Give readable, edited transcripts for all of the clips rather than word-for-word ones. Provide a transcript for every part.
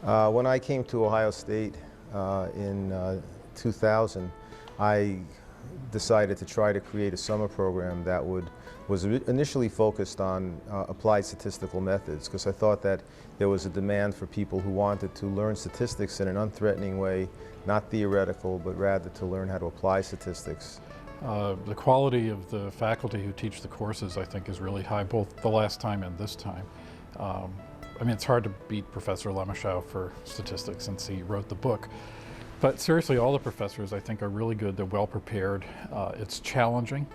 When I came to Ohio State in 2000, I decided to try to create a summer program that was initially focused on applied statistical methods, because I thought that there was a demand for people who wanted to learn statistics in an unthreatening way, not theoretical, but rather to learn how to apply statistics. The quality of the faculty who teach the courses, I think, is really high, both the last time and this time. I mean, it's hard to beat Professor Lemischow for statistics since he wrote the book. But seriously, all the professors, I think, are really good. They're well prepared. It's challenging.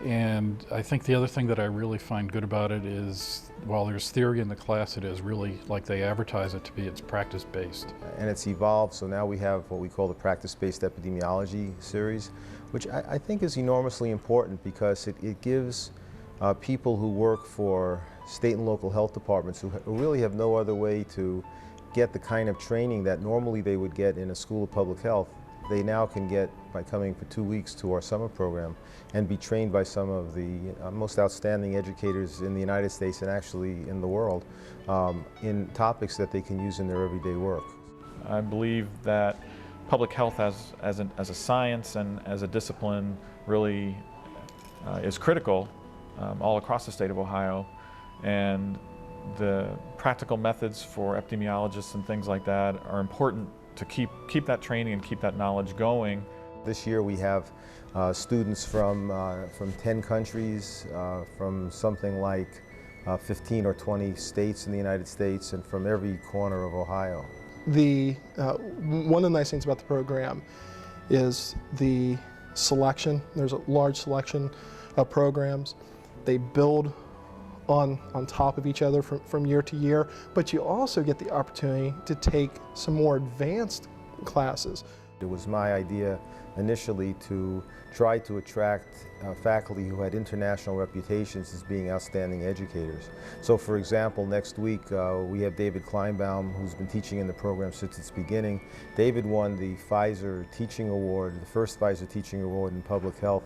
And I think the other thing that I really find good about it is, while there's theory in the class, it is really, like they advertise it to be, it's practice-based. And it's evolved, so now we have what we call the practice-based epidemiology series, which I think is enormously important because it gives people who work for state and local health departments who really have no other way to get the kind of training that normally they would get in a school of public health. They now can get by coming for 2 weeks to our summer program and be trained by some of the most outstanding educators in the United States and actually in the world in topics that they can use in their everyday work. I believe that public health as a science and as a discipline really is critical all across the state of Ohio, and the practical methods for epidemiologists and things like that are important to keep that training and keep that knowledge going. This year we have students from 10 countries, from something like 15 or 20 states in the United States, and from every corner of Ohio. One of the nice things about the program is the selection. There's a large selection of programs. They build on top of each other from year to year, but you also get the opportunity to take some more advanced classes. It was my idea initially to try to attract faculty who had international reputations as being outstanding educators. So for example, next week we have David Kleinbaum, who's been teaching in the program since its beginning. David won the Pfizer Teaching Award, the first Pfizer Teaching Award in public health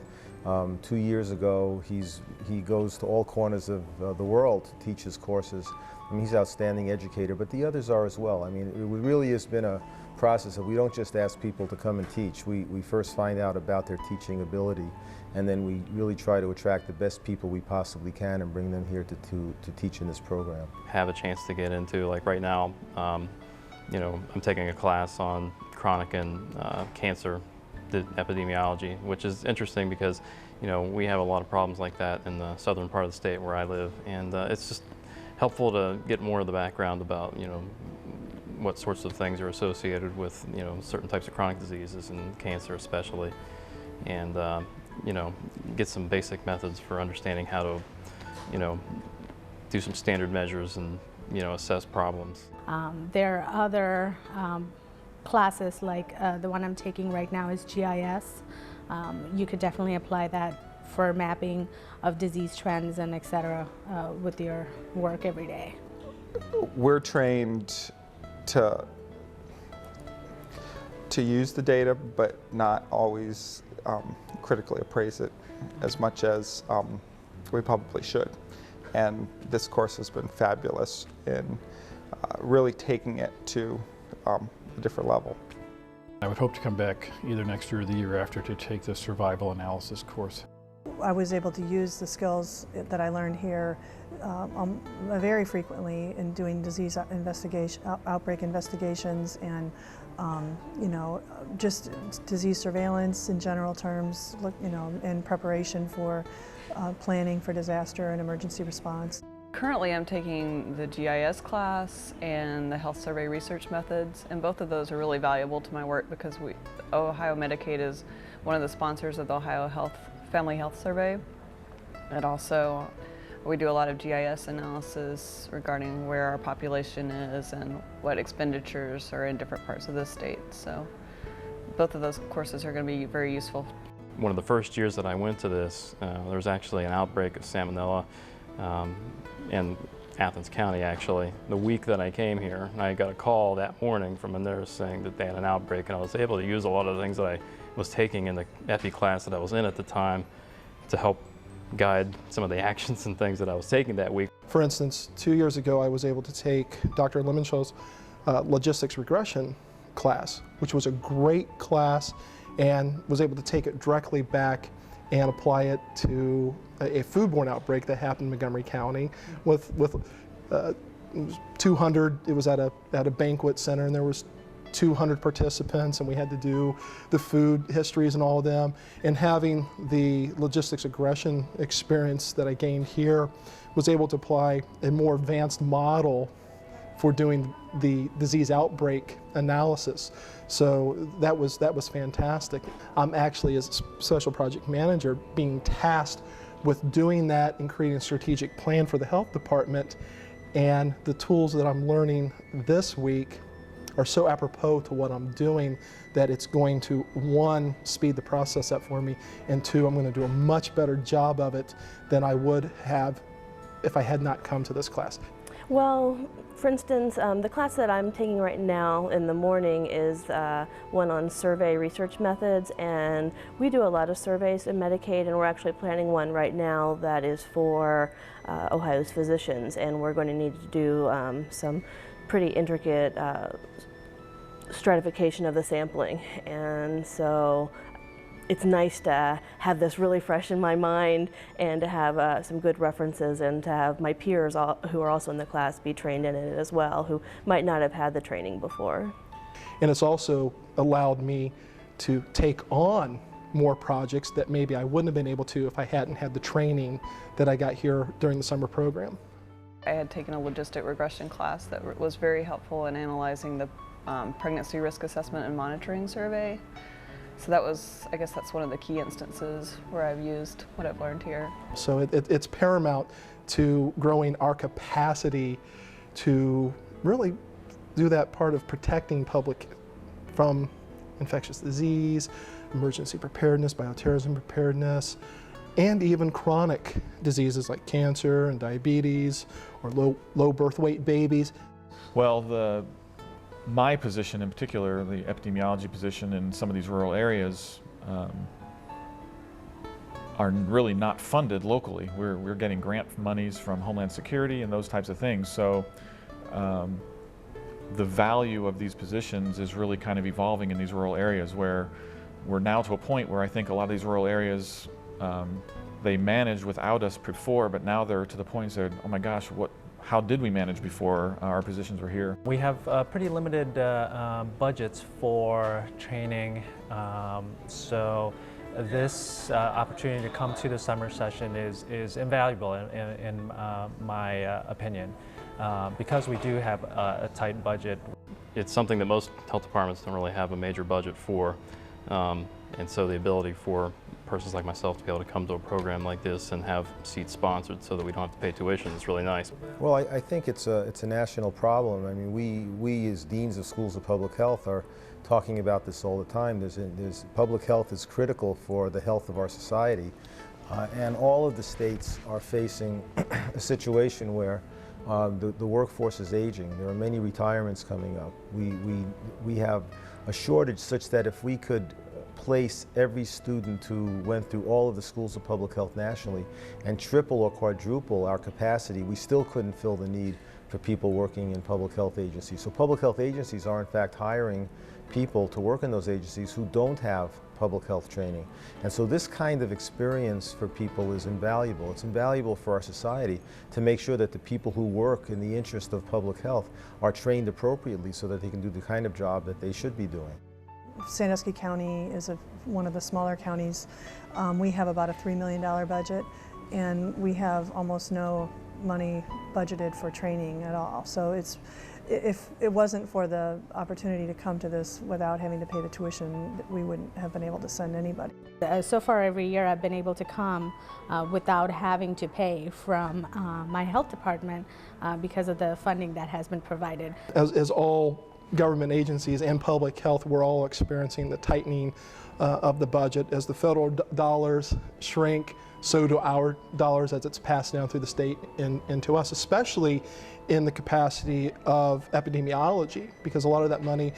2 years ago. He goes to all corners of the world to teach his courses. I mean, he's an outstanding educator, but the others are as well. I mean, it really has been a process of, we don't just ask people to come and teach. We first find out about their teaching ability, and then we really try to attract the best people we possibly can and bring them here to teach in this program. Have a chance to get into, like right now, you know, I'm taking a class on chronic and cancer epidemiology, which is interesting because, you know, we have a lot of problems like that in the southern part of the state where I live, and it's just helpful to get more of the background about, you know, what sorts of things are associated with, you know, certain types of chronic diseases and cancer especially, and you know, get some basic methods for understanding how to, you know, do some standard measures and, you know, assess problems. There are other classes, like the one I'm taking right now is GIS. You could definitely apply that for mapping of disease trends and et cetera with your work every day. We're trained to use the data, but not always critically appraise it as much as we probably should. And this course has been fabulous in really taking it to a different level. I would hope to come back either next year or the year after to take the survival analysis course. I was able to use the skills that I learned here very frequently in doing disease investigation, outbreak investigations, and you know, just disease surveillance in general terms, you know, and preparation for planning for disaster and emergency response. Currently I'm taking the GIS class and the health survey research methods, and both of those are really valuable to my work because Ohio Medicaid is one of the sponsors of the Ohio Family Health Survey. And also we do a lot of GIS analysis regarding where our population is and what expenditures are in different parts of the state. So both of those courses are going to be very useful. One of the first years that I went to this, there was actually an outbreak of salmonella in Athens County, actually. The week that I came here, I got a call that morning from a nurse saying that they had an outbreak, and I was able to use a lot of the things that I was taking in the epi class that I was in at the time to help guide some of the actions and things that I was taking that week. For instance, 2 years ago I was able to take Dr. Lemonshaw's logistics regression class, which was a great class, and was able to take it directly back and apply it to a foodborne outbreak that happened in Montgomery County with 200. It was at a banquet center, and there was 200 participants, and we had to do the food histories and all of them. And having the logistics regression experience that I gained here, was able to apply a more advanced model for doing the disease outbreak analysis. So that was fantastic. I'm actually, as a special project manager, being tasked with doing that and creating a strategic plan for the health department. And the tools that I'm learning this week are so apropos to what I'm doing that it's going to, one, speed the process up for me, and two, I'm going to do a much better job of it than I would have if I had not come to this class. Well, for instance, the class that I'm taking right now in the morning is one on survey research methods, and we do a lot of surveys in Medicaid, and we're actually planning one right now that is for Ohio's physicians, and we're going to need to do some pretty intricate stratification of the sampling. And so it's nice to have this really fresh in my mind, and to have some good references, and to have my peers who are also in the class be trained in it as well, who might not have had the training before. And it's also allowed me to take on more projects that maybe I wouldn't have been able to if I hadn't had the training that I got here during the summer program. I had taken a logistic regression class that was very helpful in analyzing the pregnancy risk assessment and monitoring survey. So that was, I guess that's one of the key instances where I've used what I've learned here. So it's paramount to growing our capacity to really do that part of protecting public from infectious disease, emergency preparedness, bioterrorism preparedness, and even chronic diseases like cancer and diabetes, or low birth weight babies. Well, my position in particular, the epidemiology position in some of these rural areas, are really not funded locally. We're getting grant monies from Homeland Security and those types of things. So the value of these positions is really kind of evolving in these rural areas, where we're now to a point where I think a lot of these rural areas, they managed without us before, but now they're to the point that, oh my gosh, how did we manage before our positions were here? We have pretty limited budgets for training, so this opportunity to come to the summer session is invaluable in my opinion, because we do have a tight budget. It's something that most health departments don't really have a major budget for, and so the ability for persons like myself to be able to come to a program like this and have seats sponsored so that we don't have to pay tuition is really nice. Well, I think it's a national problem. I mean, we as deans of schools of public health are talking about this all the time. Public health is critical for the health of our society, and all of the states are facing a situation where the workforce is aging. There are many retirements coming up. We have a shortage such that if we could place every student who went through all of the schools of public health nationally and triple or quadruple our capacity, we still couldn't fill the need for people working in public health agencies. So public health agencies are in fact hiring people to work in those agencies who don't have public health training. And so this kind of experience for people is invaluable. It's invaluable for our society to make sure that the people who work in the interest of public health are trained appropriately so that they can do the kind of job that they should be doing. Sandusky County is one of the smaller counties. We have about a $3 million budget, and we have almost no money budgeted for training at all. So if it wasn't for the opportunity to come to this without having to pay the tuition, we wouldn't have been able to send anybody. So far every year I've been able to come without having to pay from my health department because of the funding that has been provided. As all government agencies and public health, we're all experiencing the tightening of the budget. As the federal dollars shrink, so do our dollars as it's passed down through the state and to us, especially in the capacity of epidemiology, because a lot of that money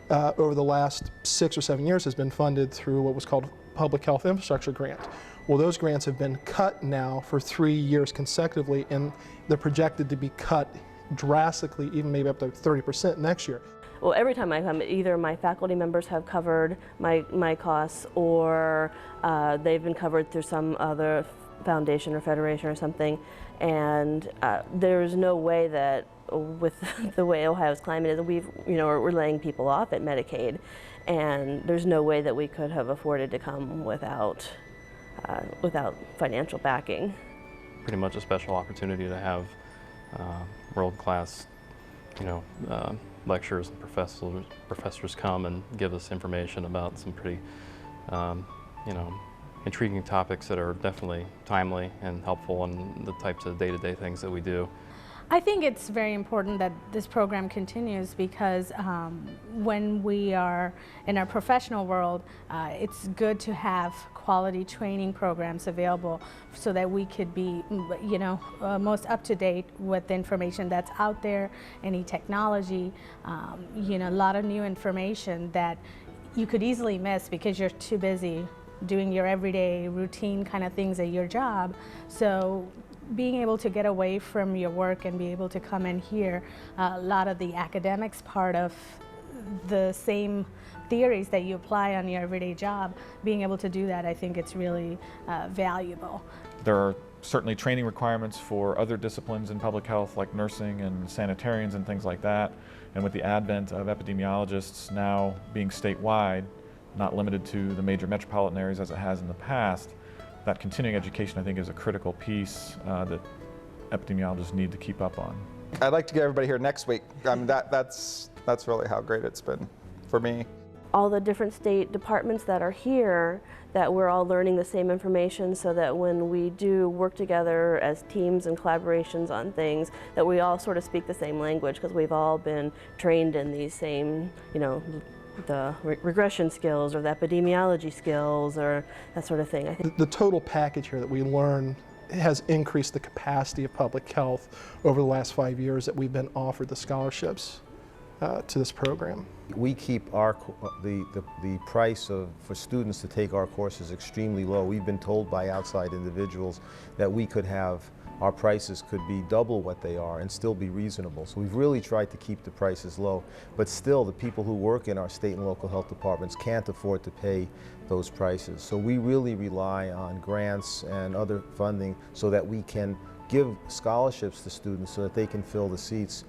over the last 6 or 7 years has been funded through what was called Public Health Infrastructure Grant. Well, those grants have been cut now for 3 years consecutively, and they're projected to be cut drastically, even maybe up to 30% next year. Well, every time I come, either my faculty members have covered my costs, or they've been covered through some other foundation or federation or something, and there's no way that with the way Ohio's climate is, we're laying people off at Medicaid, and there's no way that we could have afforded to come without financial backing. Pretty much a special opportunity to have world-class, lecturers and professors come and give us information about some pretty, intriguing topics that are definitely timely and helpful in the types of day-to-day things that we do. I think it's very important that this program continues because when we are in our professional world, it's good to have quality training programs available so that we could be, most up to date with the information that's out there, any technology, a lot of new information that you could easily miss because you're too busy doing your everyday routine kind of things at your job. So being able to get away from your work and be able to come in here, a lot of the academics part of the same theories that you apply on your everyday job, being able to do that, I think it's really valuable. There are certainly training requirements for other disciplines in public health like nursing and sanitarians and things like that. And with the advent of epidemiologists now being statewide, not limited to the major metropolitan areas as it has in the past, that continuing education, I think, is a critical piece that epidemiologists need to keep up on. I'd like to get everybody here next week. I mean, that's really how great it's been for me. All the different state departments that are here, that we're all learning the same information so that when we do work together as teams and collaborations on things, that we all sort of speak the same language because we've all been trained in these same, the regression skills or the epidemiology skills or that sort of thing. I think The total package here that we learn has increased the capacity of public health over the last 5 years that we've been offered the scholarships to this program. We keep the price for students to take our courses extremely low. We've been told by outside individuals that our prices could be double what they are and still be reasonable. So we've really tried to keep the prices low, but still the people who work in our state and local health departments can't afford to pay those prices. So we really rely on grants and other funding so that we can give scholarships to students so that they can fill the seats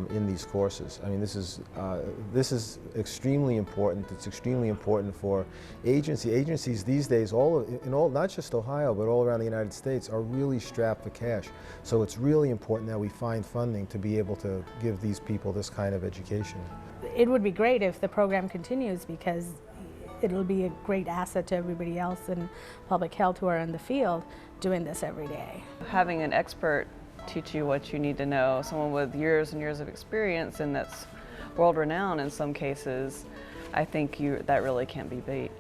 in these courses. I mean, this is extremely important. It's extremely important for agencies these days, not just Ohio, but all around the United States, are really strapped for cash. So it's really important that we find funding to be able to give these people this kind of education. It would be great if the program continues because it'll be a great asset to everybody else in public health who are in the field doing this every day. Having an expert teach you what you need to know, someone with years and years of experience and that's world-renowned in some cases, I think that really can't be beat.